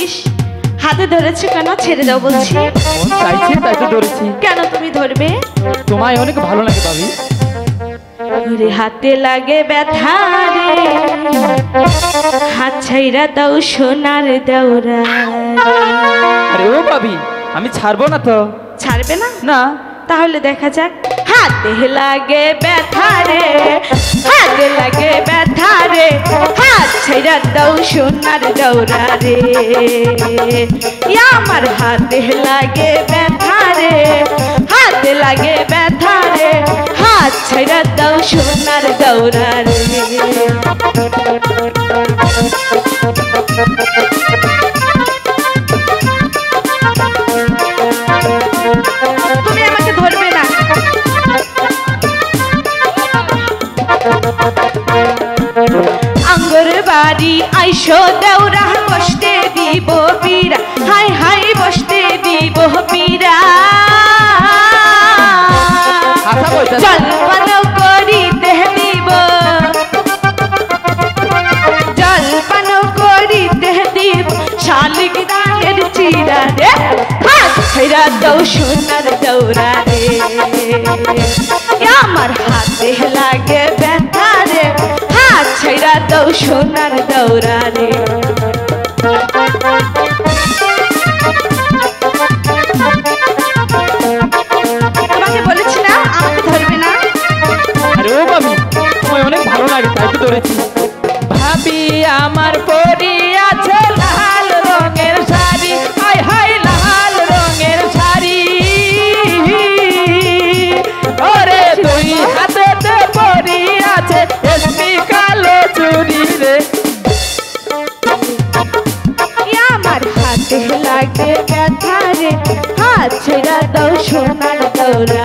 ইস হাতে ধরেছি কেন? ছেড়ে দাও বলছি। মন চাইছে তাই তো ধরেছি। কেন তুমি ধরবে? তোমায় অনেক ভালো লাগে ভাবি। ওরে হাতে লাগে ব্যথা রে, হাত ছাইরা দাও সোনার দেওরা। আরে ও ভাবি আমি ছাড়বো না তো। ছাড়বে না? না। তাহলে দেখা যাক। হাতে লাগে ব্যথা রে, হাতে লাগে ব্যথা রে, হাত ছাইরা দাও সোনার দেওরা রে। আমার হাতে লাগে ব্যথা রে, হাতে লাগে ব্যথা রে, হাত ছাইরা দাও সোনার দেওরা রে। তুমি আমাকে ধরবে না। আঙ্গুর বাড়ি আইসো দেওরা, বসতে দিব পীরা, হাই হাই বসতে দিব পীরা। জলপান করিতে দিব, জলপান করিতে দিব, শালিক দানের চিরা রে, হাত ছাইরা দাও সোনার দেওরা রে। আমার হাতে লাগে ব্যথা রে, হাত ছাইরা দাও সোনার দেওরা রে। তোমাকে বলেছি না আমাকে ধরবে না। আরে ও ভাবি তোমায় অনেক ভালো লাগে তাই তো ধরেছি। ভাবি আমার পরি আছে লাল রঙের শাড়ি, হাই হাই লাল রঙের শাড়ি। ওরে তুই হাতে পরি আছে এসপি কালো চুড়ি রে। আমার হাতে লাগে ব্যথা রে, হাত ছেড়া দাও সোনার দেওরা